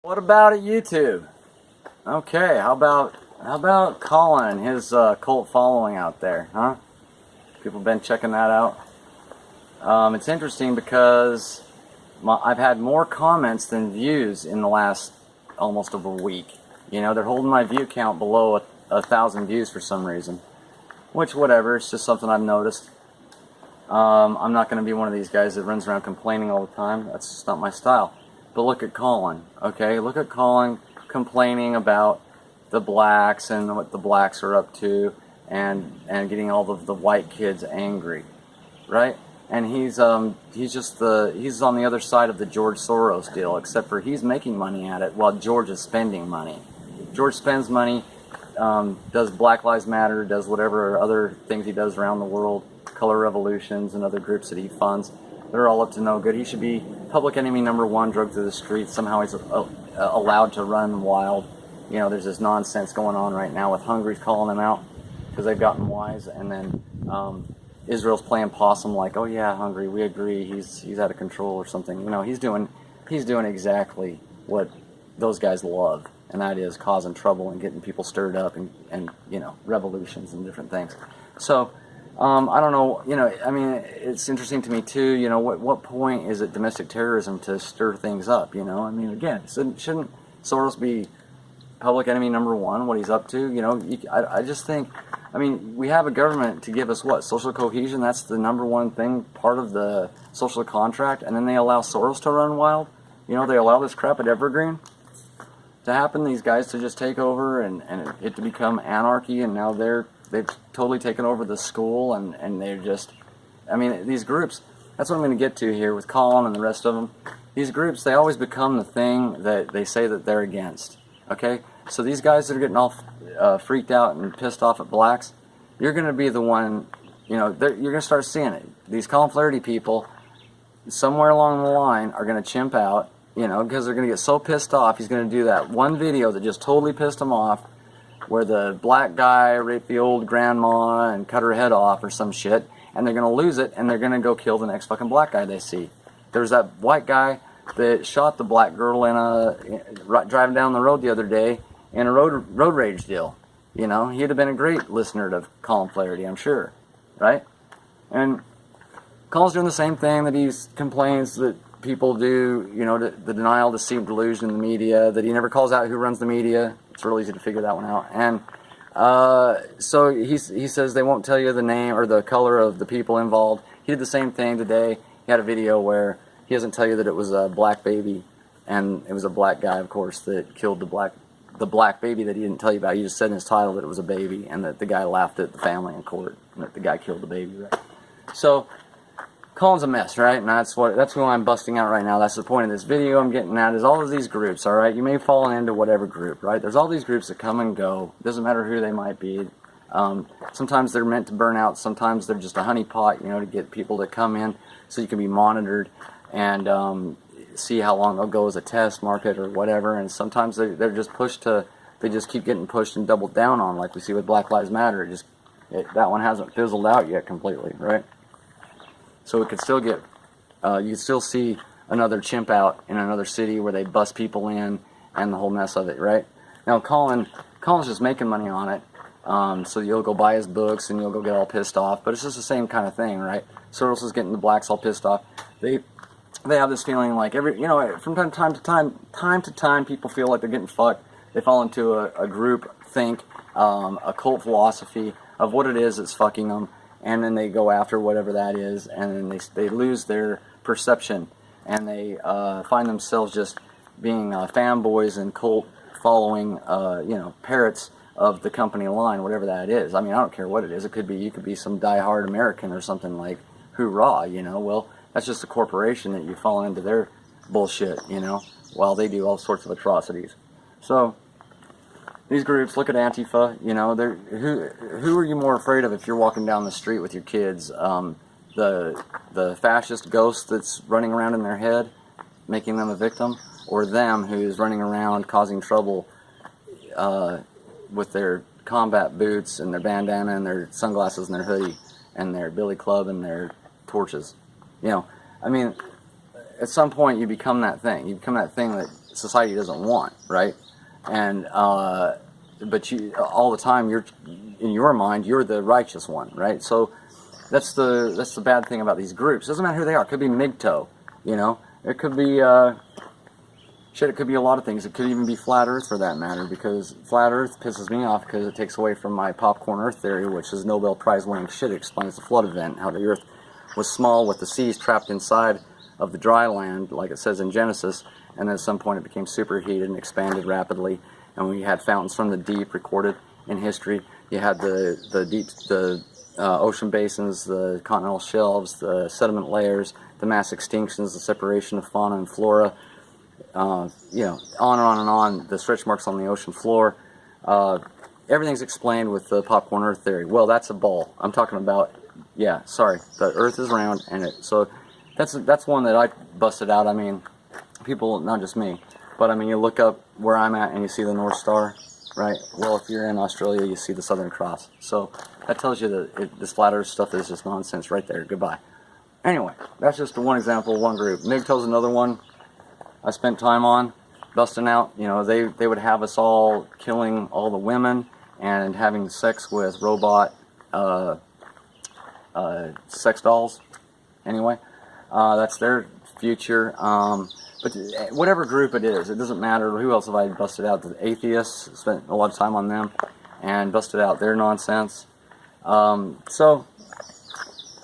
What about it, YouTube? Okay, how about Colin and his cult following out there, huh? People been checking that out. It's interesting because I've had more comments than views in the last almost of a week. You know, they're holding my view count below 1,000 views for some reason. Which, whatever, it's just something I've noticed. I'm not going to be one of these guys that runs around complaining all the time. That's just not my style. But look at Colin, okay? Look at Colin complaining about the blacks and what the blacks are up to, and getting all of the white kids angry, right? And he's on the other side of the George Soros deal, except for he's making money at it while George is spending money. George spends money, does Black Lives Matter, does whatever other things he does around the world, color revolutions and other groups that he funds. They're all up to no good. He should be public enemy #1, drug through the streets. Somehow he's allowed to run wild. You know, there's this nonsense going on right now with Hungary's calling him out because they've gotten wise, and then Israel's playing possum like, oh yeah, Hungary, we agree, he's out of control or something. You know, he's doing exactly what those guys love, and that is causing trouble and getting people stirred up and you know, revolutions and different things. So I don't know, you know, I mean, it's interesting to me too, you know, what point is it domestic terrorism to stir things up, you know? I mean, again, shouldn't Soros be public enemy #1, what he's up to? You know, I just think, I mean, we have a government to give us what? Social cohesion, that's the #1 thing, part of the social contract, and then they allow Soros to run wild? You know, they allow this crap at Evergreen to happen, these guys to just take over and it to become anarchy, and now they've totally taken over the school, and they're just, I mean, these groups, that's what I'm going to get to here with Colin and the rest of them. These groups, they always become the thing that they say that they're against, okay? So these guys that are getting all freaked out and pissed off at blacks, you're going to be the one, you know, you're going to start seeing it. These Colin Flaherty people, somewhere along the line, are going to chimp out, you know, because they're going to get so pissed off. He's going to do that one video that just totally pissed him off, where the black guy raped the old grandma and cut her head off or some shit, and they're going to lose it, and they're going to go kill the next fucking black guy they see. There's that white guy that shot the black girl driving down the road the other day in a road rage deal. You know, he'd have been a great listener to Colin Flaherty, I'm sure, right? And Colin's doing the same thing that he complains that people do, you know, the denial, deceit, delusion in the media, that he never calls out who runs the media. It's real easy to figure that one out. And so he says they won't tell you the name or the color of the people involved. He did the same thing today. He had a video where he doesn't tell you that it was a black baby, and it was a black guy, of course, that killed the black baby that he didn't tell you about. He just said in his title that it was a baby, and that the guy laughed at the family in court, and that the guy killed the baby, right? So Colin's a mess, right? And that's who I'm busting out right now. That's the point of this video I'm getting at, is all of these groups, all right? You may fall into whatever group, right? There's all these groups that come and go. Doesn't matter who they might be. Sometimes they're meant to burn out. Sometimes they're just a honeypot, you know, to get people to come in so you can be monitored and see how long they'll go as a test market or whatever. And sometimes they're just pushed to, they just keep getting pushed and doubled down on, like we see with Black Lives Matter. That one hasn't fizzled out yet completely, right? So it could still get, you could still see another chimp out in another city where they bust people in and the whole mess of it, right? Now Colin's just making money on it, so you'll go buy his books and you'll go get all pissed off, but it's just the same kind of thing, right? Soros is getting the blacks all pissed off. They have this feeling like from time to time, people feel like they're getting fucked. They fall into a group think, a cult philosophy of what it is that's fucking them, and then they go after whatever that is, and then they lose their perception, and they find themselves just being fanboys and cult following, parrots of the company line, whatever that is. I mean, I don't care what it is. You could be some diehard American or something like hoorah, you know. Well, that's just a corporation that you fall into their bullshit, you know, while they do all sorts of atrocities. So these groups, look at Antifa, you know, who are you more afraid of if you're walking down the street with your kids? The fascist ghost that's running around in their head, making them a victim, or them who's running around causing trouble with their combat boots and their bandana and their sunglasses and their hoodie and their billy club and their torches? You know, I mean, at some point you become that thing. You become that thing that society doesn't want, right? And but you all the time, you're in your mind, you're the righteous one, right? So that's the bad thing about these groups. It doesn't matter who they are. It could be MGTOW, you know. It could be shit. It could be a lot of things. It could even be flat Earth for that matter, because flat Earth pisses me off because it takes away from my popcorn Earth theory, which is Nobel Prize winning shit. It explains the flood event, how the Earth was small with the seas trapped inside of the dry land, like it says in Genesis, and then at some point it became superheated and expanded rapidly, and we had fountains from the deep recorded in history. You had the ocean basins, the continental shelves, the sediment layers, the mass extinctions, the separation of fauna and flora, you know, on and on and on, the stretch marks on the ocean floor. Everything's explained with the popcorn Earth theory. Well, that's a ball. I'm talking about, yeah, sorry, the Earth is round, and so that's one that I busted out. I mean, people, not just me, but I mean, you look up where I'm at and you see the North Star, right? Well, if you're in Australia, you see the Southern Cross. So that tells you that this flat Earth stuff is just nonsense right there. Goodbye. Anyway, that's just one example, one group. MGTOW's another one I spent time on, busting out. You know, they would have us all killing all the women and having sex with robot sex dolls. Anyway, that's their future. But whatever group it is, it doesn't matter. Who else have I busted out? The atheists, spent a lot of time on them and busted out their nonsense. So,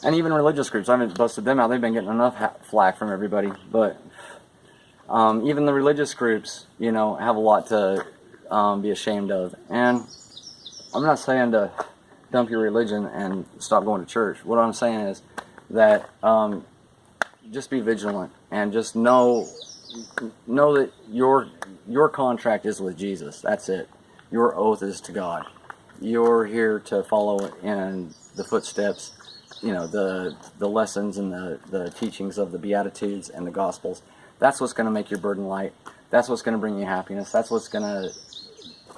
and even religious groups, I haven't busted them out. They've been getting enough flack from everybody. But even the religious groups, you know, have a lot to be ashamed of. And I'm not saying to dump your religion and stop going to church. What I'm saying is that just be vigilant and just know that your contract is with Jesus. That's it. Your oath is to God. You're here to follow in the footsteps, you know, the lessons and the teachings of the Beatitudes and the Gospels. That's what's going to make your burden light. That's what's going to bring you happiness. That's what's going to,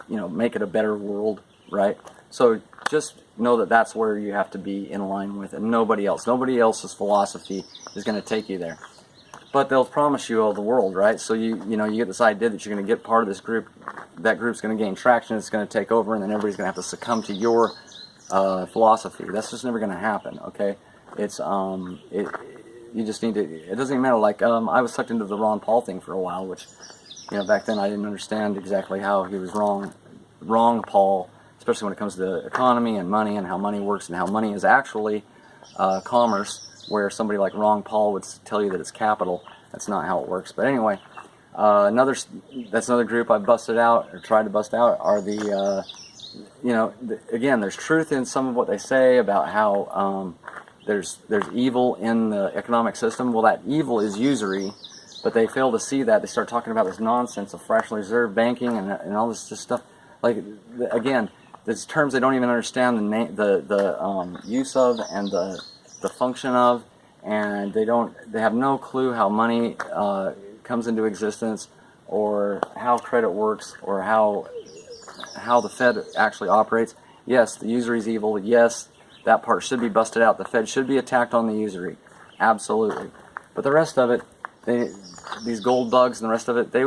you know, make it a better world, right? So just know that that's where you have to be in line with, and nobody else. Nobody else's philosophy is going to take you there. But they'll promise you all the world, right? So you get this idea that you're going to get part of this group. That group's going to gain traction. It's going to take over, and then everybody's going to have to succumb to your philosophy. That's just never going to happen. Okay? It's you just need to. It doesn't even matter. Like I was sucked into the Ron Paul thing for a while, which, you know, back then I didn't understand exactly how he was wrong, Paul. Especially when it comes to economy and money and how money works and how money is actually commerce, where somebody like Ron Paul would tell you that it's capital. That's not how it works. But anyway, that's another group I busted out or tried to bust out are the, you know, again, there's truth in some of what they say about how there's evil in the economic system. Well, that evil is usury, but they fail to see that. They start talking about this nonsense of fractional reserve banking and all this stuff. Like, again, there's terms they don't even understand the use of and the function of, and they have no clue how money comes into existence, or how credit works, or how the Fed actually operates. Yes, the usury is evil. Yes, that part should be busted out. The Fed should be attacked on the usury, absolutely. But the rest of it, these gold bugs and the rest of it, they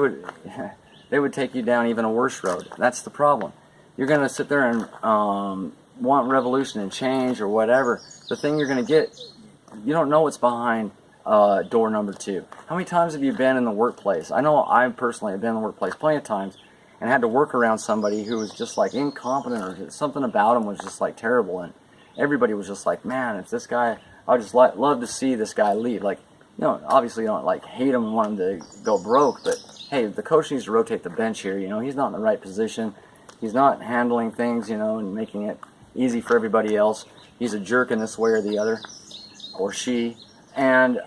would take you down even a worse road. That's the problem. You're going to sit there and want revolution and change or whatever. The thing you're going to get, you don't know what's behind door number 2. How many times have you been in the workplace? I know I personally have been in the workplace plenty of times and had to work around somebody who was just like incompetent, or something about him was just like terrible, and everybody was just like, man, if this guy, I would just love to see this guy leave. Like, you know, obviously you don't like hate him and want him to go broke, but hey, the coach needs to rotate the bench here. You know, he's not in the right position. He's not handling things, you know, and making it easy for everybody else. He's a jerk in this way or the other, or she. And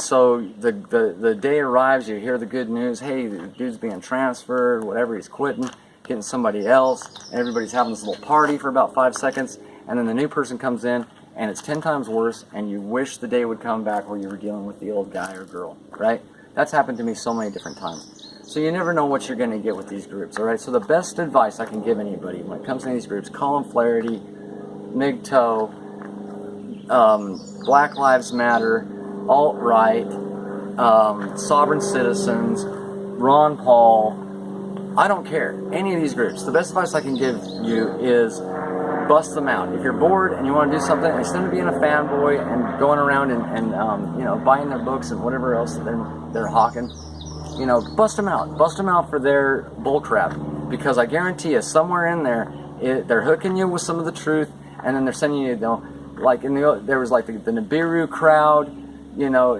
so the day arrives, you hear the good news. Hey, the dude's being transferred, whatever. He's quitting, getting somebody else. And everybody's having this little party for about 5 seconds, and then the new person comes in, and it's 10 times worse. And you wish the day would come back where you were dealing with the old guy or girl, right? That's happened to me so many different times. So you never know what you're going to get with these groups, all right? So the best advice I can give anybody when it comes to these groups, Colin Flaherty, MGTOW, Black Lives Matter, alt-right, sovereign citizens, Ron Paul, I don't care. Any of these groups. The best advice I can give you is bust them out. If you're bored and you want to do something, instead of being a fanboy and going around and you know, buying their books and whatever else that they're hawking, you know, bust them out. Bust them out for their bullcrap. Because I guarantee you, somewhere in there, they're hooking you with some of the truth, and then they're sending you, you know, like there was like the Nibiru crowd, you know,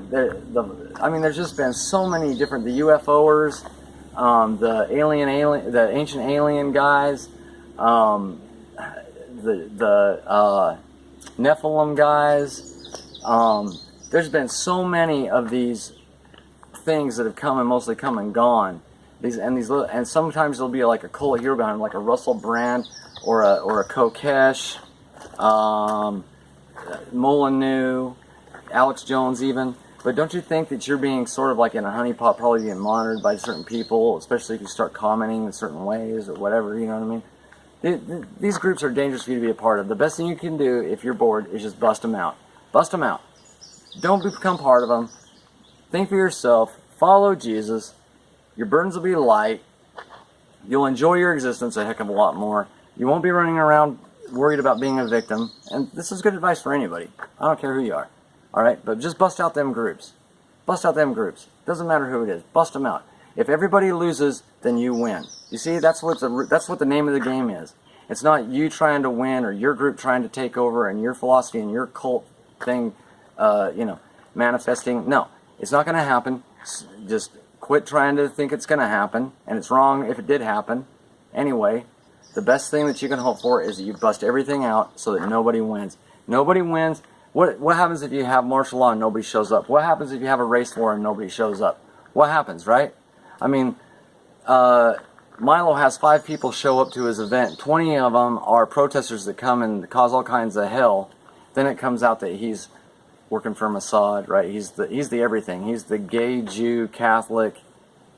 I mean, there's just been so many different, the UFOers, the ancient alien guys, the Nephilim guys. There's been so many of these things that have come and mostly come and gone. And sometimes there'll be like a cult hero behind them, like a Russell Brand or a Kokesh, Molyneux, Alex Jones even. But don't you think that you're being sort of like in a honeypot, probably being monitored by certain people, especially if you start commenting in certain ways or whatever, you know what I mean? These groups are dangerous for you to be a part of. The best thing you can do if you're bored is just bust them out. Bust them out. Don't become part of them. Think for yourself. Follow Jesus. Your burdens will be light. You'll enjoy your existence a heck of a lot more. You won't be running around worried about being a victim. And this is good advice for anybody. I don't care who you are. Alright? But just bust out them groups. Bust out them groups. Doesn't matter who it is. Bust them out. If everybody loses, then you win. You see, that's what the name of the game is. It's not you trying to win or your group trying to take over and your philosophy and your cult thing, you know, manifesting. No, it's not going to happen. Just quit trying to think it's going to happen. And it's wrong if it did happen. Anyway, the best thing that you can hope for is that you bust everything out so that nobody wins. Nobody wins. What happens if you have martial law and nobody shows up? What happens if you have a race war and nobody shows up? What happens, right? I mean, Milo has 5 people show up to his event. 20 of them are protesters that come and cause all kinds of hell. Then it comes out that he's working for Mossad, right? He's the everything. He's the gay, Jew, Catholic,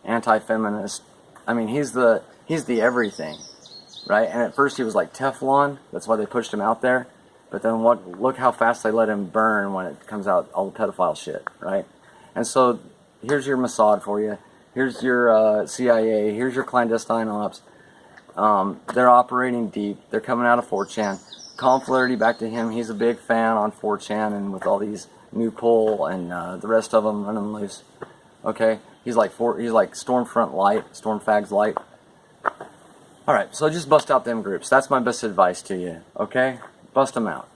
anti-feminist. I mean, he's the everything, right? And at first he was like Teflon. That's why they pushed him out there. But then look how fast they let him burn when it comes out, all the pedophile shit, right? And so here's your Mossad for you. Here's your CIA. Here's your clandestine ops. They're operating deep. They're coming out of 4chan. Colin Flaherty, back to him. He's a big fan on 4chan and with all these New Pole and the rest of them running loose. Okay, he's like Stormfront Light, Stormfags Light. All right, so just bust out them groups. That's my best advice to you. Okay, bust them out.